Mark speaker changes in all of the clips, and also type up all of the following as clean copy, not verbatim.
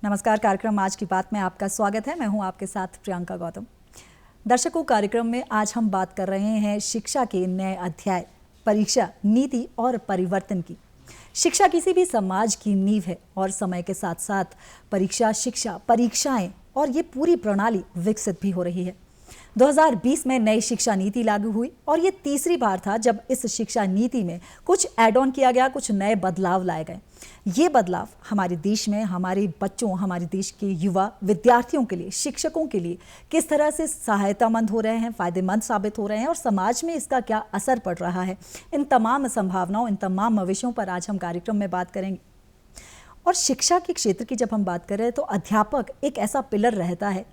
Speaker 1: नमस्कार, कार्यक्रम आज की बात में आपका स्वागत है। मैं हूं आपके साथ प्रियंका गौतम। दर्शकों, कार्यक्रम में आज हम बात कर रहे हैं शिक्षा के नए अध्याय, परीक्षा, नीति और परिवर्तन की। शिक्षा किसी भी समाज की नींव है और समय के साथ साथ परीक्षा, शिक्षा, परीक्षाएं और ये पूरी प्रणाली विकसित भी हो रही है। 2020 में नई शिक्षा नीति लागू हुई और ये तीसरी बार था जब इस शिक्षा नीति में कुछ ऐड ऑन किया गया, कुछ नए बदलाव लाए गए। ये बदलाव हमारे देश में हमारे बच्चों, हमारे देश के युवा विद्यार्थियों के लिए, शिक्षकों के लिए किस तरह से सहायतामंद हो रहे हैं, फायदेमंद साबित हो रहे हैं और समाज में इसका क्या असर पड़ रहा है, इन तमाम संभावनाओं, इन तमाम विषयों पर आज हम कार्यक्रम में बात करेंगे। और शिक्षा के क्षेत्र की जब हम बात करें तो अध्यापक एक ऐसा पिलर रहता है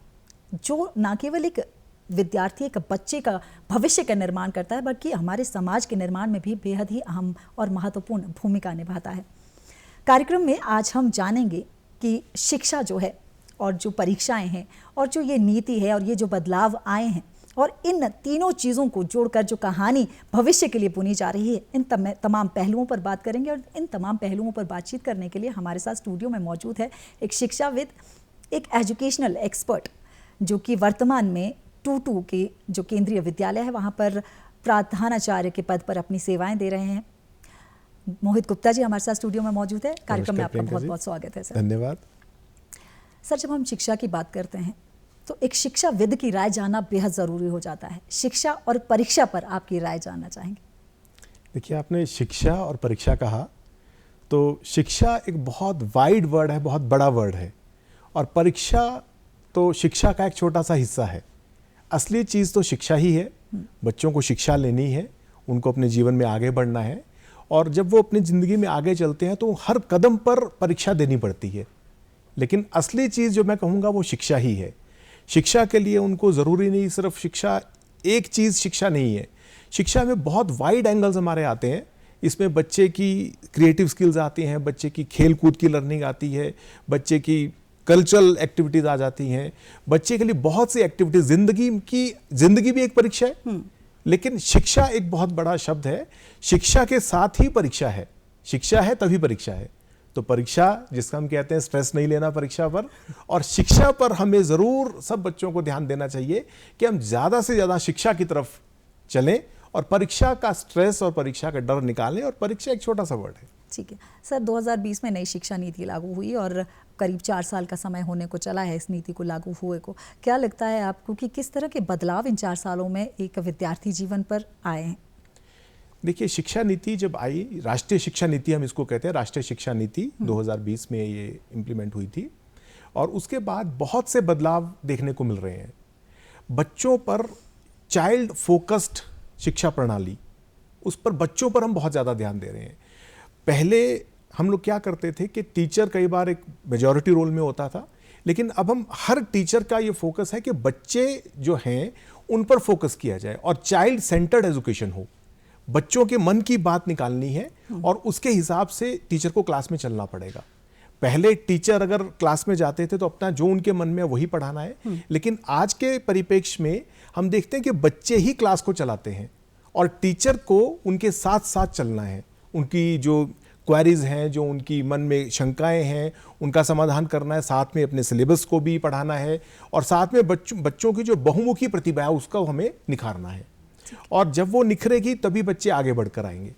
Speaker 1: जो न केवल एक विद्यार्थी, एक बच्चे का भविष्य का निर्माण करता है, बल्कि हमारे समाज के निर्माण में भी बेहद ही अहम और महत्वपूर्ण भूमिका निभाता है। कार्यक्रम में आज हम जानेंगे कि शिक्षा जो है और जो परीक्षाएं हैं और जो ये नीति है और ये जो बदलाव आए हैं और इन तीनों चीज़ों को जोड़कर जो कहानी भविष्य के लिए बुनी जा रही है, इन तमाम पहलुओं पर बात करेंगे। और इन तमाम पहलुओं पर बातचीत करने के लिए हमारे साथ स्टूडियो में मौजूद है एक शिक्षाविद, एक एजुकेशनल एक्सपर्ट, जो कि वर्तमान में टूटू के जो केंद्रीय विद्यालय है वहाँ पर प्रधानाचार्य के पद पर अपनी सेवाएं दे रहे हैं। मोहित गुप्ता जी हमारे साथ स्टूडियो में मौजूद है। कार्यक्रम में आपका बहुत बहुत स्वागत है सर।
Speaker 2: धन्यवाद
Speaker 1: सर। जब हम शिक्षा की बात करते हैं तो एक शिक्षाविद की राय जानना बेहद ज़रूरी हो जाता है। शिक्षा और परीक्षा पर आपकी राय जानना चाहेंगे।
Speaker 2: देखिए, आपने शिक्षा और परीक्षा कहा तो शिक्षा एक बहुत वाइड वर्ड है, बहुत बड़ा वर्ड है, और परीक्षा तो शिक्षा का एक छोटा सा हिस्सा है। असली चीज़ तो शिक्षा ही है। बच्चों को शिक्षा लेनी है, उनको अपने जीवन में आगे बढ़ना है, और जब वो अपनी ज़िंदगी में आगे चलते हैं तो हर कदम पर परीक्षा देनी पड़ती है। लेकिन असली चीज़ जो मैं कहूँगा वो शिक्षा ही है। शिक्षा के लिए उनको ज़रूरी नहीं सिर्फ शिक्षा, एक चीज़ शिक्षा नहीं है। शिक्षा में बहुत वाइड एंगल्स हमारे आते हैं। इसमें बच्चे की क्रिएटिव स्किल्स आती हैं, बच्चे की खेल कूद की लर्निंग आती है, बच्चे की कल्चरल एक्टिविटीज़ आ जाती हैं, बच्चे के लिए बहुत सी एक्टिविटीज़। ज़िंदगी भी एक परीक्षा है, लेकिन शिक्षा एक बहुत बड़ा शब्द है। शिक्षा के साथ ही परीक्षा है। शिक्षा है तभी परीक्षा है। तो परीक्षा, जिसका हम कहते हैं स्ट्रेस नहीं लेना परीक्षा पर, और शिक्षा पर हमें ज़रूर सब बच्चों को ध्यान देना चाहिए कि हम ज़्यादा से ज़्यादा शिक्षा की तरफ चलें और परीक्षा का स्ट्रेस और परीक्षा का डर निकालें। और परीक्षा एक छोटा सा वर्ड है।
Speaker 1: ठीक है सर। 2020 में नई शिक्षा नीति लागू हुई और करीब 4 साल का समय होने को चला है इस नीति को लागू हुए को। क्या लगता है आपको कि किस तरह के बदलाव इन 4 सालों में एक विद्यार्थी जीवन पर आए हैं?
Speaker 2: देखिए, शिक्षा नीति जब आई, राष्ट्रीय शिक्षा नीति हम इसको कहते हैं, राष्ट्रीय शिक्षा नीति 2020 में ये इम्प्लीमेंट हुई थी, और उसके बाद बहुत से बदलाव देखने को मिल रहे हैं। बच्चों पर चाइल्ड फोकस्ड शिक्षा प्रणाली, उस पर बच्चों पर हम बहुत ज़्यादा ध्यान दे रहे हैं। पहले हम लोग क्या करते थे कि टीचर कई बार एक मेजॉरिटी रोल में होता था, लेकिन अब हम हर टीचर का ये फोकस है कि बच्चे जो हैं उन पर फोकस किया जाए और चाइल्ड सेंटर्ड एजुकेशन हो। बच्चों के मन की बात निकालनी है और उसके हिसाब से टीचर को क्लास में चलना पड़ेगा। पहले टीचर अगर क्लास में जाते थे तो अपना जो उनके मन में वही पढ़ाना है, लेकिन आज के परिप्रेक्ष्य में हम देखते हैं कि बच्चे ही क्लास को चलाते हैं और टीचर को उनके साथ साथ चलना है। उनकी जो क्वेरीज हैं, जो उनकी मन में शंकाएं हैं, उनका समाधान करना है, साथ में अपने सिलेबस को भी पढ़ाना है, और साथ में बच्चों की जो बहुमुखी प्रतिभा है उसका हमें निखारना है। और जब वो निखरेगी तभी बच्चे आगे बढ़कर आएंगे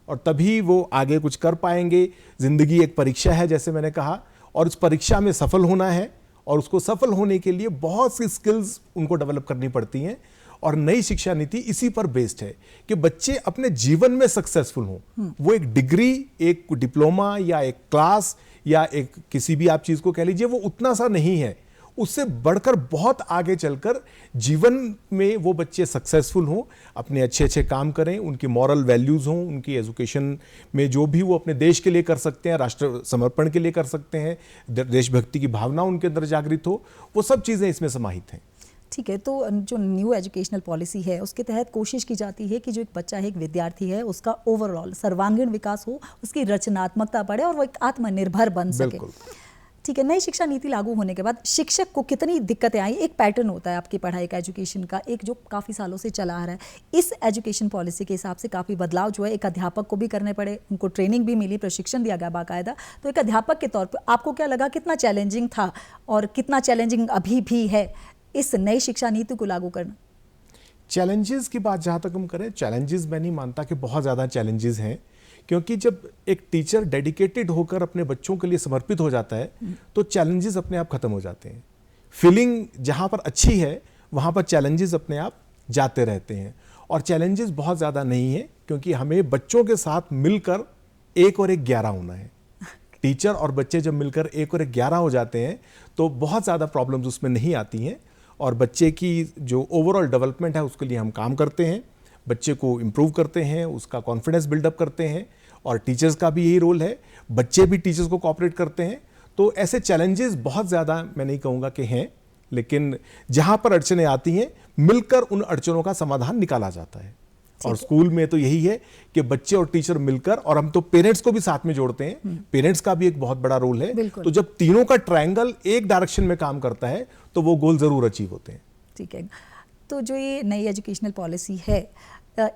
Speaker 2: और तभी वो आगे कुछ कर पाएंगे। जिंदगी एक परीक्षा है, जैसे मैंने कहा, और उस परीक्षा में सफल होना है, और उसको सफल होने के लिए बहुत सी स्किल्स उनको डेवलप करनी पड़ती हैं। और नई शिक्षा नीति इसी पर बेस्ड है कि बच्चे अपने जीवन में सक्सेसफुल हों। वो एक डिग्री, एक डिप्लोमा या एक क्लास या एक किसी भी आप चीज़ को कह लीजिए, वो उतना सा नहीं है। उससे बढ़कर बहुत आगे चलकर जीवन में वो बच्चे सक्सेसफुल हों, अपने अच्छे अच्छे काम करें, उनकी मॉरल वैल्यूज़ हों, उनकी एजुकेशन में जो भी वो अपने देश के लिए कर सकते हैं, राष्ट्र समर्पण के लिए कर सकते हैं, देशभक्ति की भावना उनके अंदर जागृत हो, वो सब चीज़ें इसमें समाहित हैं।
Speaker 1: ठीक है। तो जो न्यू एजुकेशनल पॉलिसी है उसके तहत कोशिश की जाती है कि जो एक बच्चा है, एक विद्यार्थी है, उसका ओवरऑल सर्वांगीण विकास हो, उसकी रचनात्मकता बढ़े और वो एक आत्मनिर्भर बन सके। ठीक है, नई शिक्षा नीति लागू होने के बाद शिक्षक को कितनी दिक्कतें आई? एक पैटर्न होता है आपकी पढ़ाई का, एजुकेशन का, एक जो काफ़ी सालों से चला आ रहा है। इस एजुकेशन पॉलिसी के हिसाब से काफ़ी बदलाव जो है एक अध्यापक को भी करने पड़े, उनको ट्रेनिंग भी मिली, प्रशिक्षण दिया गया बाकायदा। तो एक अध्यापक के तौर पर आपको क्या लगा, कितना चैलेंजिंग था और कितना चैलेंजिंग अभी भी है इस नई शिक्षा नीति को लागू करना?
Speaker 2: चैलेंजेस की बात जहाँ तक हम करें, चैलेंजेस मैं नहीं मानता कि बहुत ज़्यादा चैलेंजेस हैं, क्योंकि जब एक टीचर डेडिकेटेड होकर अपने बच्चों के लिए समर्पित हो जाता है तो चैलेंजेस अपने आप खत्म हो जाते हैं। फीलिंग जहाँ पर अच्छी है वहाँ पर चैलेंजेस अपने आप जाते रहते हैं, और चैलेंजेस बहुत ज़्यादा नहीं है, क्योंकि हमें बच्चों के साथ मिलकर 1 और 1 11 होना है। टीचर और बच्चे जब मिलकर 1 और 1 11 हो जाते हैं तो बहुत ज़्यादा प्रॉब्लम्स उसमें नहीं आती हैं, और बच्चे की जो ओवरऑल डेवलपमेंट है उसके लिए हम काम करते हैं, बच्चे को इम्प्रूव करते हैं, उसका कॉन्फिडेंस बिल्डअप करते हैं, और टीचर्स का भी यही रोल है, बच्चे भी टीचर्स को कोऑपरेट करते हैं। तो ऐसे चैलेंजेस बहुत ज़्यादा मैं नहीं कहूँगा कि हैं, लेकिन जहाँ पर अड़चनें आती हैं मिलकर उन अड़चनों का समाधान निकाला जाता है। और स्कूल में तो यही है कि बच्चे और टीचर मिलकर, और हम तो पेरेंट्स को भी साथ में जोड़ते हैं, पेरेंट्स का भी एक बहुत बड़ा रोल है। तो जब तीनों का ट्रायंगल एक डायरेक्शन में काम करता है तो वो गोल जरूर अचीव होते हैं।
Speaker 1: ठीक है, तो जो ये नई एजुकेशनल पॉलिसी है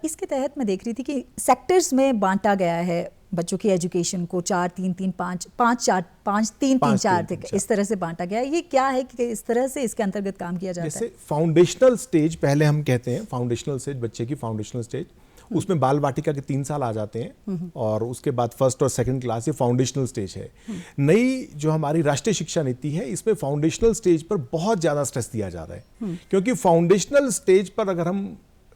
Speaker 1: इसके तहत मैं देख रही थी कि सेक्टर्स में बांटा गया है बच्चों की एजुकेशन को, 4 3 3 5 5 4 5 3 3 4 तक इस तरह से बांटा गया है। ये क्या है कि इस तरह से इसके अंतर्गत काम किया जाता है?
Speaker 2: जैसे फाउंडेशनल स्टेज पहले हम कहते हैं, फाउंडेशनल स्टेज, बच्चे की फाउंडेशनल स्टेज, उसमें बाल वाटिका के 3 साल आ जाते हैं, और उसके बाद फर्स्ट और सेकंड क्लास, ये फाउंडेशनल स्टेज है। नई जो हमारी राष्ट्रीय शिक्षा नीति है इसमें फाउंडेशनल स्टेज पर बहुत ज्यादा स्ट्रेस दिया जा रहा है, क्योंकि फाउंडेशनल स्टेज पर अगर हम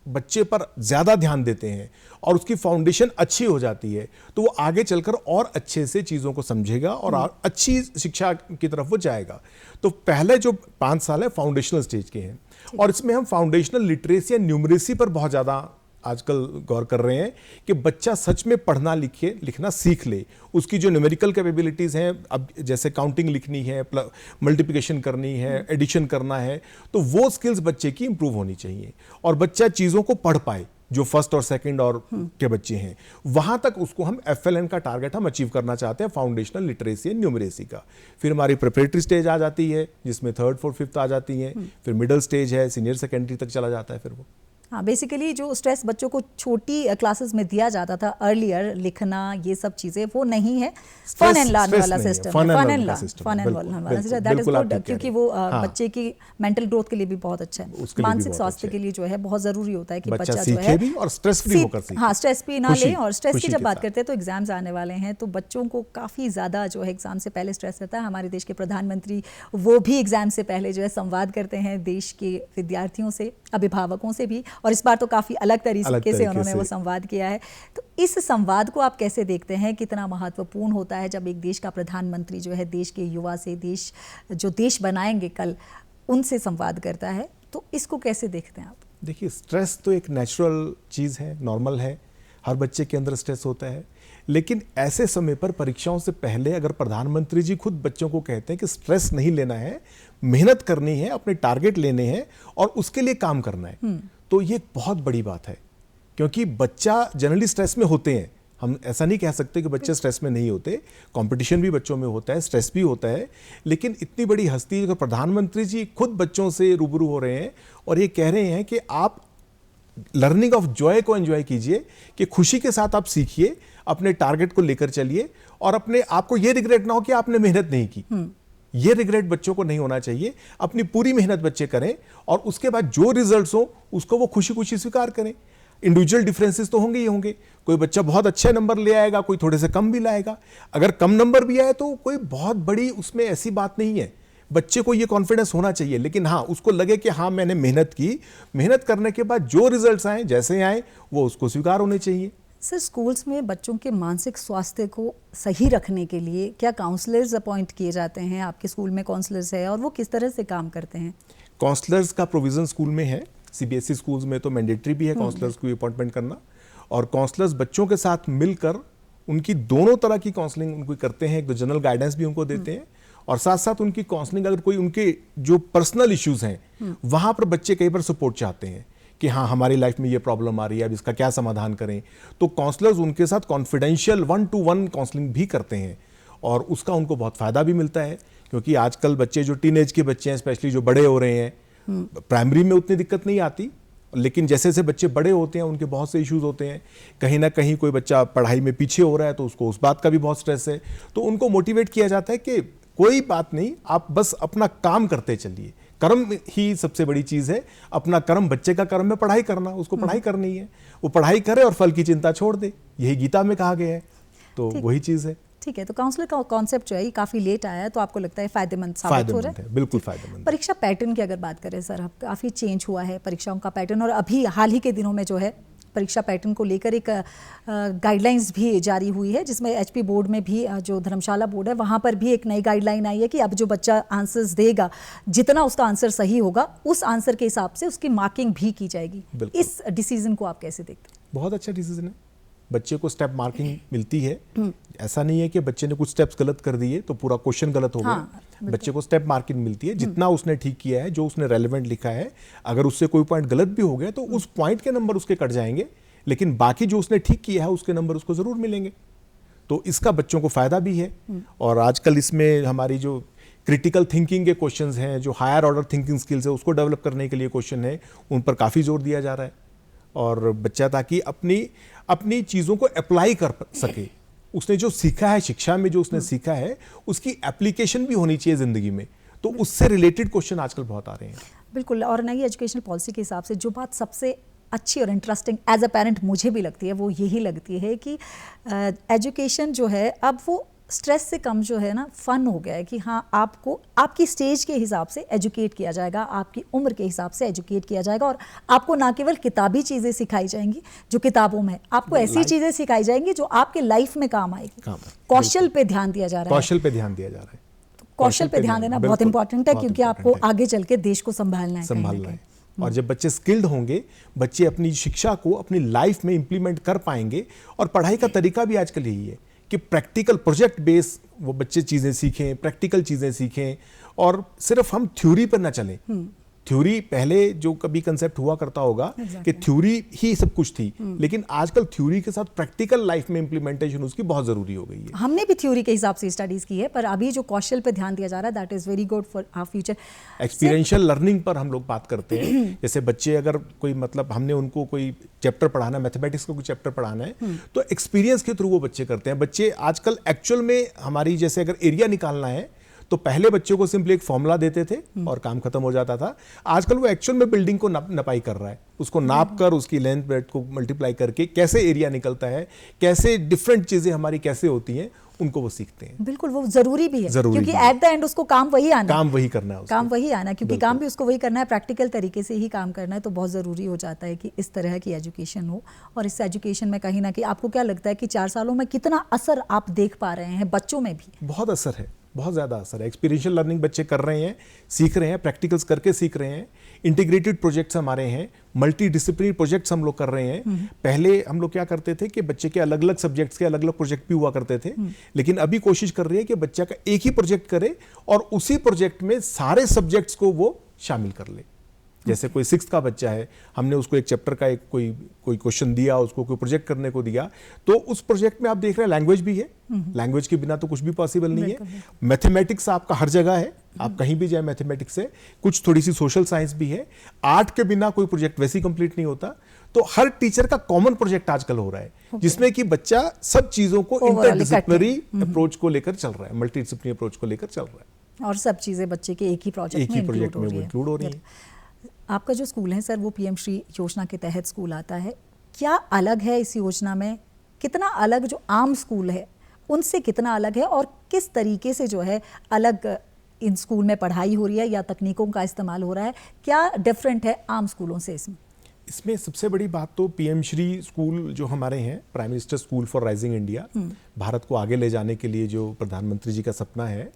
Speaker 2: बच्चे पर ज्यादा ध्यान देते हैं और उसकी फाउंडेशन अच्छी हो जाती है तो वो आगे चलकर और अच्छे से चीजों को समझेगा और अच्छी शिक्षा की तरफ वो जाएगा। तो पहले जो 5 साल है फाउंडेशनल स्टेज के हैं, और इसमें हम फाउंडेशनल लिटरेसी या न्यूमरेसी पर बहुत ज्यादा आजकल गौर कर रहे हैं कि बच्चा सच में पढ़ना लिखना सीख ले। उसकी जो न्यूमेरिकल कैपेबिलिटीज हैं, अब जैसे काउंटिंग लिखनी है, मल्टीप्लिकेशन करनी है, एडिशन करना है, तो वो स्किल्स बच्चे की इंप्रूव होनी चाहिए, और बच्चा चीज़ों को पढ़ पाए जो फर्स्ट और सेकंड और के बच्चे हैं। वहां तक उसको हम FLN का टारगेट हम अचीव करना चाहते हैं, फाउंडेशनल लिटरेसी एंड न्यूमरेसी का। फिर हमारी प्रिपरेटरी स्टेज आ जाती है जिसमें 3rd 4th 5th आ जाती हैं, फिर मिडिल स्टेज है, सीनियर सेकेंडरी तक चला जाता है। फिर वो
Speaker 1: हाँ, बेसिकली जो स्ट्रेस बच्चों को छोटी क्लासेस में दिया जाता था अर्लियर, लिखना, ये सब चीजें वो नहीं है। फन एंड लर्न वाला सिस्टम, फन एंड लर्न वाला सिस्टम, दैट इज गुड, क्योंकि वो बच्चे की मेंटल ग्रोथ के लिए भी बहुत अच्छा है, मानसिक स्वास्थ्य के लिए जो है बहुत जरूरी होता है कि बच्चा जो है
Speaker 2: भी और स्ट्रेस फ्री होकर सीखे।
Speaker 1: हाँ, स्ट्रेस भी ना ले। और स्ट्रेस की जब बात करते हैं तो एग्जाम्स आने वाले हैं, तो बच्चों को काफी ज्यादा जो है एग्जाम से पहले स्ट्रेस रहता है। हमारे देश के प्रधानमंत्री वो भी एग्जाम से पहले जो है संवाद करते हैं देश के विद्यार्थियों से, अभिभावकों से भी, और इस बार तो काफी अलग तरीके से उन्होंने वो संवाद किया है। तो इस संवाद को आप कैसे देखते हैं, कितना महत्वपूर्ण होता है जब एक देश का प्रधानमंत्री जो है देश के युवा से, जो देश बनाएंगे कल, उनसे संवाद करता है, तो इसको कैसे देखते हैं आप?
Speaker 2: देखिए, स्ट्रेस तो एक नेचुरल चीज़ है, नॉर्मल है, हर बच्चे के अंदर स्ट्रेस होता है, लेकिन ऐसे समय पर परीक्षाओं से पहले अगर प्रधानमंत्री जी खुद बच्चों को कहते हैं कि स्ट्रेस नहीं लेना है, मेहनत करनी है, अपने टारगेट लेने हैं और उसके लिए काम करना है, तो ये बहुत बड़ी बात है। क्योंकि बच्चा जनरली स्ट्रेस में होते हैं, हम ऐसा नहीं कह सकते कि बच्चे स्ट्रेस में नहीं होते, कंपटीशन भी बच्चों में होता है, स्ट्रेस भी होता है, लेकिन इतनी बड़ी हस्ती अगर प्रधानमंत्री जी खुद बच्चों से रूबरू हो रहे हैं और ये कह रहे हैं कि आप लर्निंग ऑफ जॉय को एंजॉय कीजिए, कि खुशी के साथ आप सीखिए, अपने टारगेट को लेकर चलिए, और अपने आपको ये रिग्रेट ना हो कि आपने मेहनत नहीं की। ये रिग्रेट बच्चों को नहीं होना चाहिए। अपनी पूरी मेहनत बच्चे करें और उसके बाद जो रिजल्ट्स हो उसको वो खुशी खुशी स्वीकार करें। इंडिविजुअल डिफरेंसेस तो होंगे ही होंगे, कोई बच्चा बहुत अच्छे नंबर ले आएगा, कोई थोड़े से कम भी लाएगा। अगर कम नंबर भी आए तो कोई बहुत बड़ी उसमें ऐसी बात नहीं है, बच्चे को ये कॉन्फिडेंस होना चाहिए, लेकिन हाँ, उसको लगे कि हाँ मैंने मेहनत की, मेहनत करने के बाद जो रिजल्ट्स आए जैसे आए वो उसको स्वीकार होने चाहिए।
Speaker 1: सर, स्कूल्स में बच्चों के मानसिक स्वास्थ्य को सही रखने के लिए क्या काउंसलर्स अपॉइंट किए जाते हैं? आपके स्कूल में काउंसलर्स है और वो किस तरह से काम करते हैं?
Speaker 2: काउंसलर्स का प्रोविजन स्कूल में है, CBSE स्कूल्स में तो मैंडेटरी भी है काउंसलर्स को अपॉइंटमेंट करना, और काउंसलर्स बच्चों के साथ मिलकर उनकी दोनों तरह की काउंसलिंग उनको करते हैं। एक तो जनरल गाइडेंस भी उनको देते हैं, और साथ साथ उनकी काउंसलिंग, अगर कोई उनके जो पर्सनल इश्यूज हैं वहां पर बच्चे कई बार सपोर्ट चाहते हैं कि हाँ हमारी लाइफ में ये प्रॉब्लम आ रही है, अब इसका क्या समाधान करें, तो काउंसलर्स उनके साथ कॉन्फिडेंशियल 1-to-1 काउंसलिंग भी करते हैं, और उसका उनको बहुत फायदा भी मिलता है, क्योंकि आजकल बच्चे जो टीनेज के बच्चे हैं, स्पेशली जो बड़े हो रहे हैं, प्राइमरी में उतनी दिक्कत नहीं आती, लेकिन जैसे जैसे बच्चे बड़े होते हैं उनके बहुत से इश्यूज होते हैं। कहीं ना कहीं कोई बच्चा पढ़ाई में पीछे हो रहा है तो उसको उस बात का भी बहुत स्ट्रेस है, तो उनको मोटिवेट किया जाता है कि कोई बात नहीं, आप बस अपना काम करते चलिए। कर्म ही सबसे बड़ी चीज है, अपना कर्म, बच्चे का कर्म है पढ़ाई करना, उसको पढ़ाई करनी है, वो पढ़ाई करे और फल की चिंता छोड़ दे, यही गीता में कहा गया है, तो वही चीज है।
Speaker 1: ठीक है, तो काउंसलर का कॉन्सेप्ट जो है ये काफ़ी लेट आया है, तो आपको लगता है फायदेमंद साबित हो रहा है?
Speaker 2: बिल्कुल फायदेमंद।
Speaker 1: परीक्षा पैटर्न की अगर बात करें सर, अब काफ़ी चेंज हुआ है परीक्षाओं का पैटर्न, और अभी हाल ही के दिनों में जो है परीक्षा पैटर्न को लेकर एक गाइडलाइंस भी जारी हुई है, जिसमें एचपी बोर्ड में भी, जो धर्मशाला बोर्ड है वहाँ पर भी एक नई गाइडलाइन आई है कि अब जो बच्चा आंसर्स देगा, जितना उसका आंसर सही होगा उस आंसर के हिसाब से उसकी मार्किंग भी की जाएगी। इस डिसीजन को आप कैसे देखते हैं?
Speaker 2: बहुत अच्छा डिसीजन है, बच्चे को स्टेप मार्किंग मिलती है। ऐसा नहीं है कि बच्चे ने कुछ स्टेप्स गलत कर दिए तो पूरा क्वेश्चन गलत हो गया। बच्चे को स्टेप मार्किंग मिलती है, जितना उसने ठीक किया है, जो उसने रेलेवेंट लिखा है, अगर उससे कोई पॉइंट गलत भी हो गया तो उस पॉइंट के नंबर उसके कट जाएंगे, लेकिन बाकी जो उसने ठीक किया है उसके नंबर उसको जरूर मिलेंगे। तो इसका बच्चों को फायदा भी है। और आजकल इसमें हमारी जो क्रिटिकल थिंकिंग के क्वेश्चंस हैं, जो हायर ऑर्डर थिंकिंग स्किल्स है, उसको डेवलप करने के लिए क्वेश्चन है, उन पर काफ़ी जोर दिया जा रहा है। और बच्चा ताकि अपनी चीज़ों को अप्लाई कर सके, उसने जो सीखा है शिक्षा में, जो उसने सीखा है उसकी एप्लीकेशन भी होनी चाहिए ज़िंदगी में, तो उससे रिलेटेड क्वेश्चन आजकल बहुत आ रहे हैं।
Speaker 1: बिल्कुल, और नई एजुकेशनल पॉलिसी के हिसाब से जो बात सबसे अच्छी और इंटरेस्टिंग एज अ पेरेंट मुझे भी लगती है, वो यही लगती है कि एजुकेशन जो है अब वो स्ट्रेस से कम जो है ना, फन हो गया है कि हाँ, आपको आपकी स्टेज के हिसाब से एजुकेट किया जाएगा, आपकी उम्र के हिसाब से एजुकेट किया जाएगा, और आपको ना केवल किताबी चीज़ें सिखाई जाएंगी जो किताबों में, आपको ऐसी चीज़ें सिखाई जाएंगी जो आपके लाइफ में काम आएगी। कौशल पे ध्यान दिया जा रहा है,
Speaker 2: कौशल पे ध्यान दिया जा रहा है।
Speaker 1: कौशल पे ध्यान देना बहुत इंपॉर्टेंट है, क्योंकि आपको आगे चल के देश को संभालना है।
Speaker 2: और जब बच्चे स्किल्ड होंगे, बच्चे अपनी शिक्षा को अपनी लाइफ में इंप्लीमेंट कर पाएंगे। और पढ़ाई का तरीका भी आजकल यही है कि प्रैक्टिकल प्रोजेक्ट बेस वो बच्चे चीज़ें सीखें, प्रैक्टिकल चीज़ें सीखें, और सिर्फ हम थ्योरी पर ना चलें। थ्योरी पहले जो कभी कंसेप्ट हुआ करता होगा कि थ्योरी ही सब कुछ थी, लेकिन आजकल थ्योरी के साथ प्रैक्टिकल लाइफ में इंप्लीमेंटेशन उसकी बहुत जरूरी हो गई है।
Speaker 1: हमने भी थ्योरी के हिसाब से स्टडीज की है, पर अभी जो कौशल पे ध्यान दिया जा रहा है, that is very good for our future.
Speaker 2: Experiential learning पर हम लोग बात करते हैं। जैसे बच्चे अगर कोई, मतलब हमने उनको कोई चैप्टर पढ़ाना है, मैथमेटिक्स का कोई चैप्टर पढ़ाना है, तो एक्सपीरियंस के थ्रू वो बच्चे करते हैं। बच्चे आजकल एक्चुअल में हमारी, जैसे अगर एरिया निकालना है तो पहले बच्चों को सिंपली एक फॉर्मूला देते थे और काम खत्म हो जाता था। आजकल वो एक्चुअल में बिल्डिंग को नपाई कर रहा है, उसको नाप कर, उसकी लेंथ ब्रेड्थ को मल्टीप्लाई करके कैसे एरिया निकलता है, कैसे डिफरेंट चीजें हमारी कैसे होती हैं, उनको वो सीखते हैं।
Speaker 1: बिल्कुल, वो जरूरी भी है, क्योंकि एट द एंड उसको काम वही आना,
Speaker 2: काम वही करना है,
Speaker 1: काम वही आना, क्योंकि काम भी उसको वही करना है, प्रैक्टिकल तरीके से ही काम करना है। तो बहुत ज़रूरी हो जाता है कि इस तरह की एजुकेशन हो। और इस एजुकेशन में कहीं ना कहीं आपको क्या लगता है कि 4 सालों में कितना असर आप देख पा रहे हैं बच्चों में भी?
Speaker 2: बहुत असर है, बहुत ज़्यादा असर है। एक्सपीरियंशियल लर्निंग बच्चे कर रहे हैं, सीख रहे हैं, प्रैक्टिकल्स करके सीख रहे हैं। इंटीग्रेटेड प्रोजेक्ट्स हमारे हैं, मल्टी डिसिप्लिनरी प्रोजेक्ट्स हम लोग कर रहे हैं। पहले हम लोग क्या करते थे कि बच्चे के अलग अलग सब्जेक्ट्स के अलग अलग प्रोजेक्ट भी हुआ करते थे, लेकिन अभी कोशिश कर रही है कि बच्चा का एक ही प्रोजेक्ट करे और उसी प्रोजेक्ट में सारे सब्जेक्ट्स को वो शामिल कर ले। जैसे कोई 6th का बच्चा है, हमने उसको एक चैप्टर का एक कोई क्वेश्चन दिया, उसको कोई प्रोजेक्ट करने को दिया, तो उस प्रोजेक्ट में आप देख रहे हैं लैंग्वेज भी है, लैंग्वेज के बिना तो कुछ भी पॉसिबल नहीं है। मैथमेटिक्स आपका हर जगह है, आप कहीं भी जाए मैथमेटिक्स है, कुछ थोड़ी सी सोशल साइंस भी है। आर्ट के बिना कोई प्रोजेक्ट वैसे ही कंप्लीट नहीं होता। तो हर टीचर का कॉमन प्रोजेक्ट आजकल हो रहा है, जिसमें कि बच्चा सब चीजों को इंटरडिसिप्लिनरी अप्रोच को लेकर चल रहा है, मल्टी डिसिप्लिनरी अप्रोच को लेकर चल रहा है,
Speaker 1: और सब चीजें बच्चे के एक ही प्रोजेक्ट में इंक्लूड हो रही है। आपका जो स्कूल है सर, वो पीएम श्री योजना के तहत स्कूल आता है। क्या अलग है इस योजना में? कितना अलग जो आम स्कूल है उनसे कितना अलग है, और किस तरीके से जो है अलग इन स्कूल में पढ़ाई हो रही है या तकनीकों का इस्तेमाल हो रहा है? क्या डिफरेंट है आम स्कूलों से इसमें?
Speaker 2: सबसे बड़ी बात तो पीएम श्री स्कूल जो हमारे हैं, prime minister school for rising India, Bharat को आगे ले जाने के लिए जो प्रधानमंत्री जी का सपना है,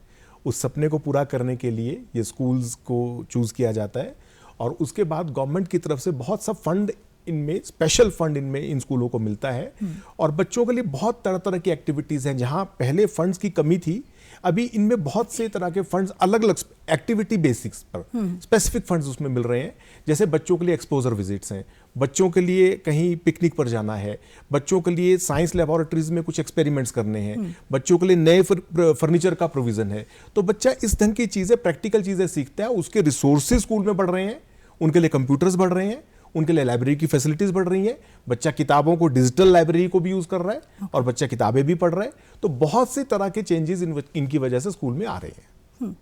Speaker 2: उस सपने को पूरा करने के लिए ये स्कूल्स को चूज किया जाता है। और उसके बाद गवर्नमेंट की तरफ से बहुत सा फंड इनमें स्पेशल फंड इनमें इन स्कूलों को मिलता है और बच्चों के लिए बहुत तरह तरह की एक्टिविटीज़ हैं। जहाँ पहले फंड्स की कमी थी, अभी इनमें बहुत से तरह के फंड्स अलग अलग एक्टिविटी बेसिक्स पर स्पेसिफिक फंड्स उसमें मिल रहे हैं। जैसे बच्चों के लिए एक्सपोजर विजिट्स हैं, बच्चों के लिए कहीं पिकनिक पर जाना है, बच्चों के लिए साइंस लेबोरेटरीज में कुछ एक्सपेरिमेंट्स करने हैं, बच्चों के लिए नए फर्नीचर का प्रोविजन है। तो बच्चा इस ढंग की चीज़ें, प्रैक्टिकल चीज़ें सीखता है। उसके रिसोर्सेज स्कूल में बढ़ रहे हैं, उनके लिए कंप्यूटर्स बढ़ रहे हैं, उनके लिए लाइब्रेरी की फैसिलिटीज बढ़ रही है। बच्चा किताबों को, डिजिटल लाइब्रेरी को भी यूज कर रहा है और बच्चा किताबें भी पढ़ रहा है। तो बहुत सी तरह के चेंजेस इनकी वजह से स्कूल में आ रहे हैं।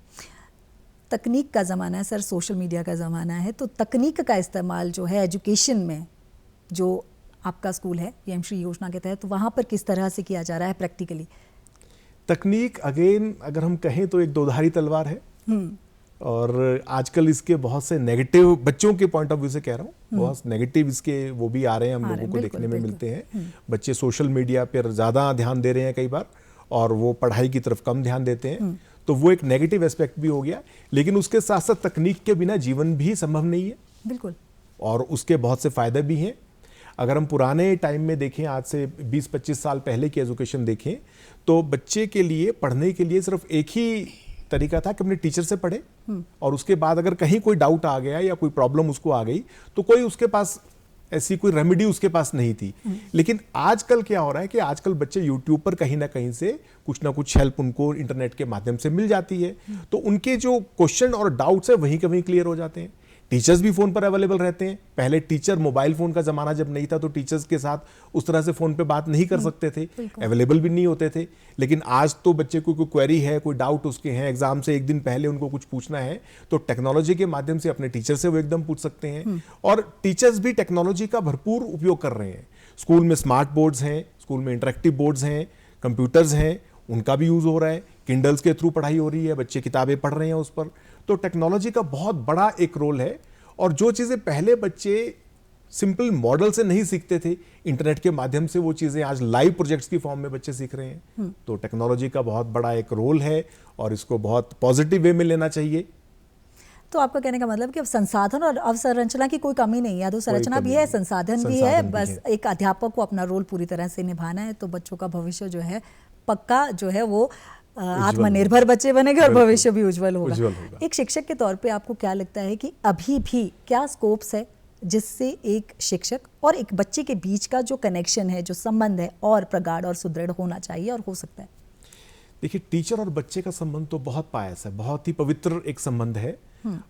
Speaker 1: तकनीक का ज़माना है सर, सोशल मीडिया का ज़माना है, तो तकनीक का इस्तेमाल जो है एजुकेशन में, जो आपका स्कूल है पीएम श्री योजना के तहत, तो वहाँ पर किस तरह से किया जा रहा है प्रैक्टिकली?
Speaker 2: तकनीक अगेन अगर हम कहें तो एक दोधारी तलवार है और आजकल इसके बहुत से नेगेटिव, बच्चों के पॉइंट ऑफ व्यू से कह रहा हूँ, बहुत नेगेटिव इसके वो भी आ रहे हैं, हम लोगों को देखने में मिलते हैं। बच्चे सोशल मीडिया पर ज़्यादा ध्यान दे रहे हैं कई बार और वो पढ़ाई की तरफ कम ध्यान देते हैं, तो वो एक नेगेटिव एस्पेक्ट भी हो गया। लेकिन उसके साथ साथ तकनीक के बिना जीवन भी संभव नहीं है,
Speaker 1: बिल्कुल, और
Speaker 2: उसके बहुत से फायदे भी हैं। अगर हम पुराने टाइम में देखें, आज से 20-25 साल पहले की एजुकेशन देखें, तो बच्चे के लिए पढ़ने के लिए सिर्फ एक ही तरीका था कि अपने टीचर से पढ़े और उसके बाद अगर कहीं कोई डाउट आ गया या कोई प्रॉब्लम उसको आ गई तो कोई उसके पास ऐसी कोई रेमेडी उसके पास नहीं थी। लेकिन आजकल क्या हो रहा है कि आजकल बच्चे यूट्यूब पर कहीं ना कहीं से कुछ ना कुछ हेल्प उनको इंटरनेट के माध्यम से मिल जाती है, तो उनके जो क्वेश्चन और डाउट्स है वहीं के वहीं क्लियर हो जाते हैं। टीचर्स भी फोन पर अवेलेबल रहते हैं। पहले टीचर, मोबाइल फोन का जमाना जब नहीं था तो टीचर्स के साथ उस तरह से फोन पे बात नहीं कर सकते थे, अवेलेबल भी नहीं होते थे। लेकिन आज तो बच्चे को कोई क्वेरी है, कोई डाउट उसके हैं, एग्जाम से एक दिन पहले उनको कुछ पूछना है तो टेक्नोलॉजी के माध्यम से अपने टीचर से वो एकदम पूछ सकते हैं। और टीचर्स भी टेक्नोलॉजी का भरपूर उपयोग कर रहे हैं। स्कूल में स्मार्ट बोर्ड्स हैं, स्कूल में इंटरेक्टिव बोर्ड्स हैं, कंप्यूटर्स हैं, उनका भी यूज हो रहा है। किंडल्स के थ्रू पढ़ाई हो रही है, बच्चे किताबें पढ़ रहे हैं उस पर। तो टेक्नोलॉजी का बहुत बड़ा एक रोल है। और जो चीजें पहले बच्चे सिंपल मॉडल से नहीं सीखते थे, इंटरनेट के माध्यम से वो चीजें आज लाइव प्रोजेक्ट्स की फॉर्म में बच्चे सीख रहे हैं। तो टेक्नोलॉजी का बहुत बड़ा एक रोल है और इसको बहुत पॉजिटिव वे में लेना चाहिए।
Speaker 1: तो आपका कहने का मतलब कि अब संसाधन और अवसंरचना की कोई कमी नहीं है, तो संरचना भी है, संसाधन भी है, बस एक अध्यापक को अपना रोल पूरी तरह से निभाना है, तो बच्चों का भविष्य जो है पक्का जो है वो आत्मनिर्भर बच्चे बनेंगे और भविष्य भी उज्जवल होगा। एक शिक्षक के तौर पे आपको क्या लगता है कि अभी भी क्या स्कोप्स है जिससे एक शिक्षक और एक बच्चे के बीच का जो कनेक्शन है, जो संबंध है, और प्रगाढ़ और सुदृढ़ होना चाहिए और हो सकता है?
Speaker 2: देखिए, टीचर और बच्चे का संबंध तो बहुत पायस है, बहुत ही पवित्र एक संबंध है।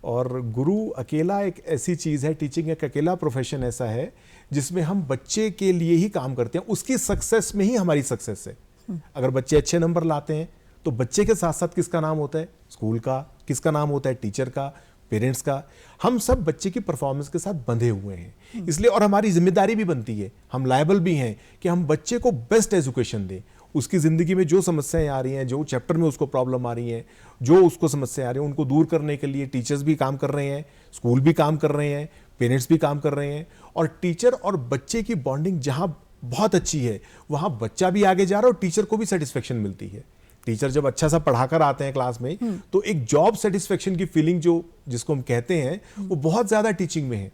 Speaker 2: और गुरु अकेला एक ऐसी चीज है, टीचिंग एक अकेला प्रोफेशन ऐसा है जिसमें हम बच्चे के लिए ही काम करते हैं। उसकी सक्सेस में ही हमारी सक्सेस है। अगर बच्चे अच्छे नंबर लाते हैं तो बच्चे के साथ साथ किसका नाम होता है? स्कूल का। किसका नाम होता है? टीचर का, पेरेंट्स का। हम सब बच्चे की परफॉर्मेंस के साथ बंधे हुए हैं, इसलिए और हमारी जिम्मेदारी भी बनती है, हम लायबल भी हैं कि हम बच्चे को बेस्ट एजुकेशन दें। उसकी जिंदगी में जो समस्याएं आ रही हैं, जो चैप्टर में उसको प्रॉब्लम आ रही हैं, जो उसको समस्याएं आ रही हैं, उनको दूर करने के लिए टीचर्स भी काम कर रहे हैं, स्कूल भी काम कर रहे हैं, पेरेंट्स भी काम कर रहे हैं। और टीचर और बच्चे की बॉन्डिंग जहां बहुत अच्छी है वहां बच्चा भी आगे जा रहा है और टीचर को भी सेटिस्फेक्शन मिलती है। टीचर जब अच्छा सा पढ़ाकर आते हैं क्लास में तो एक जॉब सेटिस्फेक्शन की फीलिंग जो जिसको हम कहते हैं वो बहुत ज्यादा टीचिंग में है।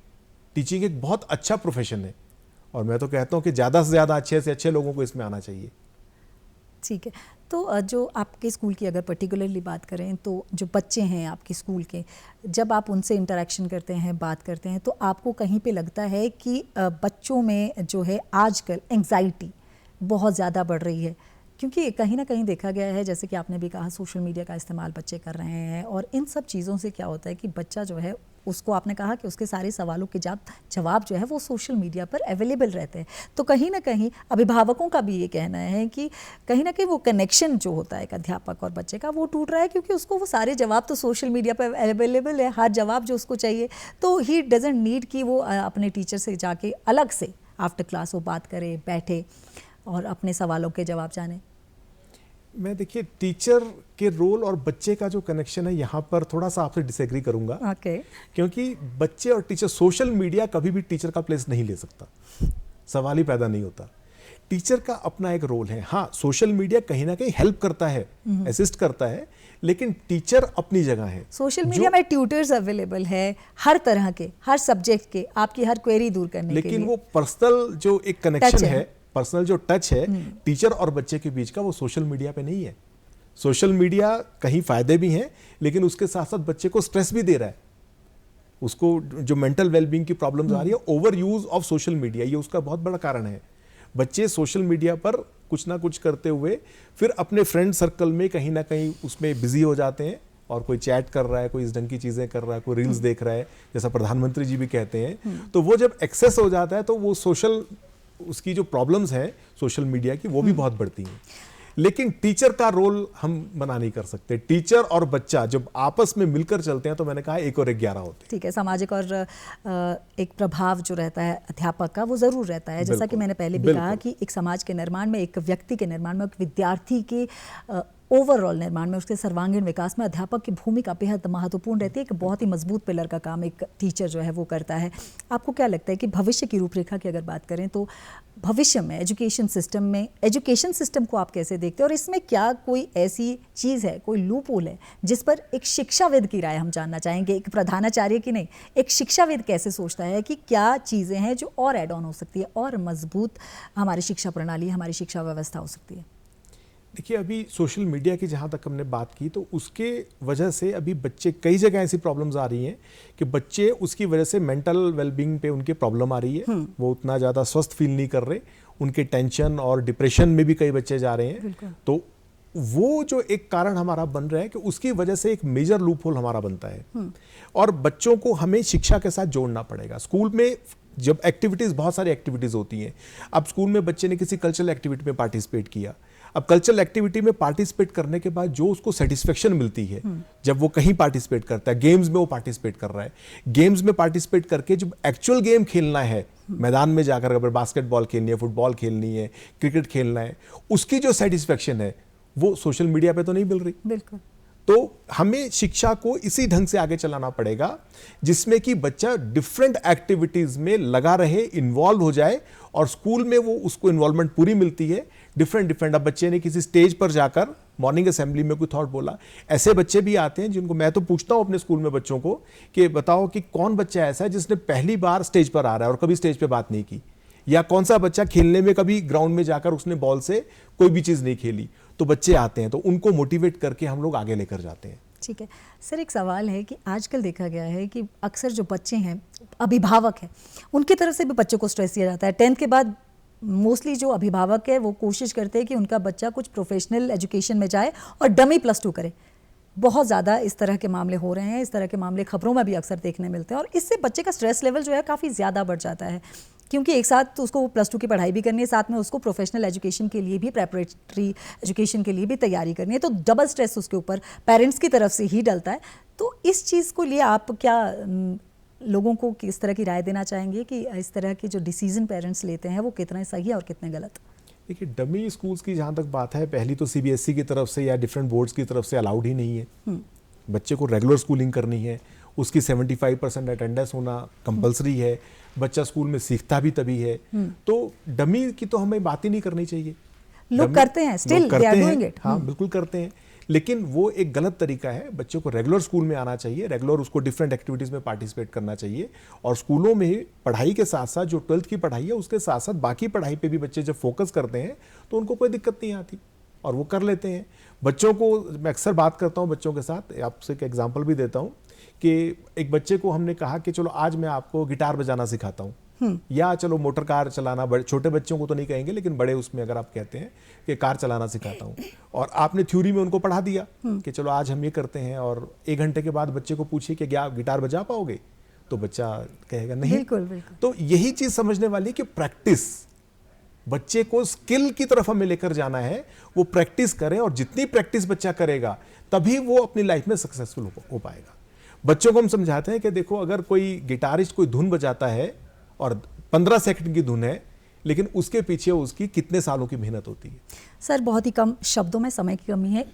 Speaker 2: टीचिंग एक बहुत अच्छा प्रोफेशन है और मैं तो कहता हूं कि ज्यादा से ज्यादा अच्छे से अच्छे लोगों को इसमें आना चाहिए।
Speaker 1: ठीक है, तो जो आपके स्कूल की अगर पर्टिकुलरली बात करें तो जो बच्चे हैं आपके स्कूल के, जब आप उनसे इंटरेक्शन करते हैं, बात करते हैं, तो आपको कहीं पे लगता है कि बच्चों में जो है आजकल एंग्जाइटी बहुत ज़्यादा बढ़ रही है? क्योंकि कहीं ना कहीं देखा गया है, जैसे कि आपने भी कहा, सोशल मीडिया का इस्तेमाल बच्चे कर रहे हैं और इन सब चीज़ों से क्या होता है कि बच्चा जो है, उसको आपने कहा कि उसके सारे सवालों के जवाब जो है वो सोशल मीडिया पर अवेलेबल रहते हैं। तो कहीं ना कहीं अभिभावकों का भी ये कहना है कि कहीं ना कहीं वो कनेक्शन जो होता है एक अध्यापक और बच्चे का, वो टूट रहा है, क्योंकि उसको वो सारे जवाब तो सोशल मीडिया पर अवेलेबल है, हर जवाब जो उसको चाहिए, तो ही डजंट नीड कि वो अपने टीचर से जाके अलग से आफ्टर क्लास वो बात करे, बैठे और अपने सवालों के जवाब जाने।
Speaker 2: मैं देखिए, टीचर के रोल और बच्चे का जो कनेक्शन है यहाँ पर थोड़ा सा आपसे डिसएग्री करूंगा। क्योंकि बच्चे और टीचर, सोशल मीडिया कभी भी टीचर का प्लेस नहीं ले सकता, सवाल ही पैदा नहीं होता। टीचर का अपना एक रोल है। हाँ, सोशल मीडिया कहीं ना कहीं हेल्प करता है, असिस्ट करता है, लेकिन टीचर अपनी जगह है।
Speaker 1: सोशल मीडिया में ट्यूटर्स अवेलेबल है हर तरह के, हर सब्जेक्ट के, आपकी हर क्वेरी दूर करने के लिए।
Speaker 2: लेकिन वो पर्सनल जो एक कनेक्शन है, पर्सनल जो टच है टीचर और बच्चे के बीच का, वो सोशल मीडिया पे नहीं है। सोशल मीडिया कहीं फायदे भी हैं, लेकिन उसके साथ साथ बच्चे को स्ट्रेस भी दे रहा है। उसको जो मेंटल वेलबींग की प्रॉब्लम्स आ रही है, over use of social media, ये उसका बहुत बड़ा कारण है। बच्चे सोशल मीडिया पर कुछ ना कुछ करते हुए फिर अपने फ्रेंड सर्कल में कहीं ना कहीं उसमें बिजी हो जाते हैं, और कोई चैट कर रहा है, कोई इस ढंग की चीजें कर रहा है, कोई रील्स देख रहा है, जैसा प्रधानमंत्री जी भी कहते हैं। तो वो जब एक्सेस हो जाता है तो वो सोशल, उसकी जो प्रॉब्लम्स हैं सोशल मीडिया की, वो भी बहुत बढ़ती हैं। लेकिन टीचर का रोल हम मना नहीं कर सकते। टीचर और बच्चा जब आपस में मिलकर चलते हैं तो मैंने कहा 1 और 1 11 होते हैं।
Speaker 1: ठीक है, सामाजिक और एक प्रभाव जो रहता है अध्यापक का, वो ज़रूर रहता है। जैसा कि मैंने पहले भी कहा कि एक समाज के निर्माण में, एक व्यक्ति के निर्माण में, एक विद्यार्थी के ओवरऑल निर्माण में, उसके सर्वांगीण विकास में अध्यापक की भूमिका बेहद महत्वपूर्ण रहती है। एक बहुत ही मजबूत पिलर का काम एक टीचर जो है वो करता है। आपको क्या लगता है कि भविष्य की रूपरेखा की अगर बात करें तो भविष्य में एजुकेशन सिस्टम को आप कैसे देखते हैं, और इसमें क्या कोई ऐसी चीज़ है, कोई लूप होल है जिस पर एक शिक्षाविद की राय हम जानना चाहेंगे, एक प्रधानाचार्य की नहीं, एक शिक्षाविद कैसे सोचता है कि क्या चीज़ें हैं जो और ऐड ऑन हो सकती है और मजबूत हमारी शिक्षा प्रणाली, हमारी शिक्षा व्यवस्था हो सकती है।
Speaker 2: देखिए, अभी सोशल मीडिया की जहाँ तक हमने बात की तो उसके वजह से अभी बच्चे, कई जगह ऐसी प्रॉब्लम्स आ रही हैं कि बच्चे उसकी वजह से मेंटल वेलबींग पे उनके प्रॉब्लम आ रही है। वो उतना ज़्यादा स्वस्थ फील नहीं कर रहे, उनके टेंशन और डिप्रेशन में भी कई बच्चे जा रहे हैं। तो वो जो एक कारण हमारा बन रहा है कि उसकी वजह से एक मेजर लूप होल हमारा बनता है, और बच्चों को हमें शिक्षा के साथ जोड़ना पड़ेगा। स्कूल में जब एक्टिविटीज़, बहुत सारी एक्टिविटीज़ होती हैं, अब स्कूल में बच्चे ने किसी कल्चरल एक्टिविटी में पार्टिसिपेट किया, अब कल्चरल एक्टिविटी में पार्टिसिपेट करने के बाद जो उसको सेटिस्फेक्शन मिलती है जब वो कहीं पार्टिसिपेट करता है, गेम्स में वो पार्टिसिपेट कर रहा है, गेम्स में पार्टिसिपेट करके जब एक्चुअल गेम खेलना है, मैदान में जाकर अगर बास्केटबॉल खेलनी है, फुटबॉल खेलनी है, क्रिकेट खेलना है, उसकी जो सेटिस्फेक्शन है वो सोशल मीडिया पे तो नहीं मिल रही।
Speaker 1: बिल्कुल।
Speaker 2: तो हमें शिक्षा को इसी ढंग से आगे चलाना पड़ेगा जिसमें कि बच्चा डिफरेंट एक्टिविटीज में लगा रहे, इन्वॉल्व हो जाए, और स्कूल में वो उसको इन्वॉल्वमेंट पूरी मिलती है। डिफरेंट अब बच्चे ने किसी स्टेज पर जाकर मॉर्निंग असेंबली में कोई थॉट बोला, ऐसे बच्चे भी आते हैं जिनको मैं तो पूछता हूं अपने स्कूल में बच्चों को कि बताओ कि कौन बच्चा ऐसा है जिसने पहली बार स्टेज पर आ रहा है और कभी स्टेज पे बात नहीं की, या कौन सा बच्चा खेलने में कभी ग्राउंड में जाकर उसने बॉल से कोई भी चीज नहीं खेली। तो बच्चे आते हैं, तो उनको मोटिवेट करके हम लोग आगे लेकर जाते हैं।
Speaker 1: ठीक है सर, एक सवाल है कि आजकल देखा गया है कि अक्सर जो बच्चे हैं, अभिभावक हैं, उनकी तरफ से भी बच्चों को स्ट्रेस दिया जाता है। 10th के बाद मोस्टली जो अभिभावक है वो कोशिश करते हैं कि उनका बच्चा कुछ प्रोफेशनल एजुकेशन में जाए और डमी +2 करे। बहुत ज़्यादा इस तरह के मामले हो रहे हैं, इस तरह के मामले खबरों में भी अक्सर देखने मिलते हैं, और इससे बच्चे का स्ट्रेस लेवल जो है काफ़ी ज़्यादा बढ़ जाता है, क्योंकि एक साथ तो उसको +2 की पढ़ाई भी करनी है, साथ में उसको प्रोफेशनल एजुकेशन के लिए भी, प्रेपरेटरी एजुकेशन के लिए भी तैयारी करनी है, तो डबल स्ट्रेस उसके ऊपर पेरेंट्स की तरफ से ही डलता है। तो इस चीज़ को लिए आप क्या लोगों को किस तरह की राय देना चाहेंगे कि इस तरह के जो डिसीजन पेरेंट्स लेते हैं वो कितने सही है और कितने गलत?
Speaker 2: देखिए, डमी स्कूल्स की जहाँ तक बात है, पहली तो सीबीएसई की तरफ से या डिफरेंट बोर्ड्स की तरफ से अलाउड ही नहीं है। बच्चे को रेगुलर स्कूलिंग करनी है, उसकी 75% अटेंडेंस होना कंपलसरी है, बच्चा स्कूल में सीखता भी तभी है। तो डमी की तो हमें बात ही नहीं करनी चाहिए।
Speaker 1: लोग करते हैं, still they are doing it.
Speaker 2: हाँ, बिल्कुल करते हैं, लेकिन वो एक गलत तरीका है। बच्चों को रेगुलर स्कूल में आना चाहिए, रेगुलर उसको डिफरेंट एक्टिविटीज़ में पार्टिसिपेट करना चाहिए, और स्कूलों में पढ़ाई के साथ साथ जो 12th की पढ़ाई है उसके साथ साथ बाकी पढ़ाई पे भी बच्चे जब फोकस करते हैं तो उनको कोई दिक्कत नहीं आती और वो कर लेते हैं। बच्चों को मैं अक्सर बात करता हूँ बच्चों के साथ, आपसे एक एग्जाम्पल भी देता हूँ कि एक बच्चे को हमने कहा कि चलो आज मैं आपको गिटार बजाना सिखाता हूँ, या चलो मोटर कार चलाना, छोटे बच्चों को तो नहीं कहेंगे लेकिन बड़े उसमें अगर आप कहते हैं कि कार चलाना सिखाता हूँ, और आपने थ्योरी में उनको पढ़ा दिया कि चलो आज हम ये करते हैं, और 1 घंटे के बाद बच्चे को पूछिए कि क्या आप गिटार बजा पाओगे, तो बच्चा कहेगा नहीं।
Speaker 1: बिल्कुल बिल्कुल।
Speaker 2: तो यही चीज समझने वाली कि प्रैक्टिस, बच्चे को स्किल की तरफ हमें लेकर जाना है, वो प्रैक्टिस करें, और जितनी प्रैक्टिस बच्चा करेगा तभी वो अपनी लाइफ में सक्सेसफुल हो पाएगा। बच्चों को हम समझाते हैं कि देखो, अगर कोई गिटारिस्ट कोई धुन बजाता है और 15 सेकंड की धुन है, लेकिन उसके पीछे उसकी कितने सालों की मेहनत होती है।
Speaker 1: सर, बहुत ही कम शब्दों में, समय की कमी है,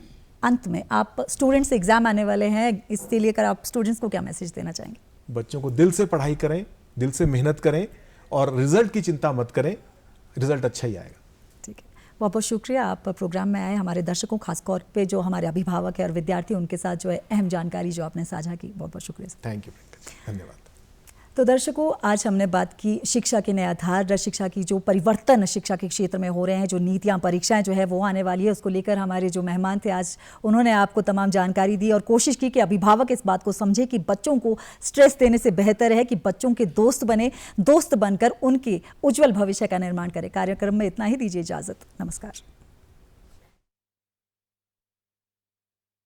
Speaker 1: अंत में आप स्टूडेंट्स से एग्जाम आने वाले हैं, इसके लिए कर आप स्टूडेंट्स को क्या मैसेज देना चाहेंगे?
Speaker 2: बच्चों को दिल से पढ़ाई करें, दिल से मेहनत करें, और रिजल्ट की चिंता मत करें, रिजल्ट अच्छा ही आएगा।
Speaker 1: बहुत बहुत शुक्रिया, आप प्रोग्राम में आए। हमारे दर्शकों, खासतौर पे जो हमारे अभिभावक है और विद्यार्थी, उनके साथ जो है अहम जानकारी जो आपने साझा की, बहुत बहुत शुक्रिया।
Speaker 2: थैंक यू, धन्यवाद।
Speaker 1: तो दर्शकों, आज हमने बात की शिक्षा के नए आधार, शिक्षा की जो परिवर्तन शिक्षा के क्षेत्र में हो रहे हैं, जो नीतियां, परीक्षाएं जो है वो आने वाली है, उसको लेकर हमारे जो मेहमान थे आज, उन्होंने आपको तमाम जानकारी दी और कोशिश की कि अभिभावक इस बात को समझे कि बच्चों को स्ट्रेस देने से बेहतर है कि बच्चों के दोस्त बने, दोस्त बनकर उनके उज्जवल भविष्य का निर्माण करें। कार्यक्रम में इतना ही, दीजिए इजाज़त, नमस्कार।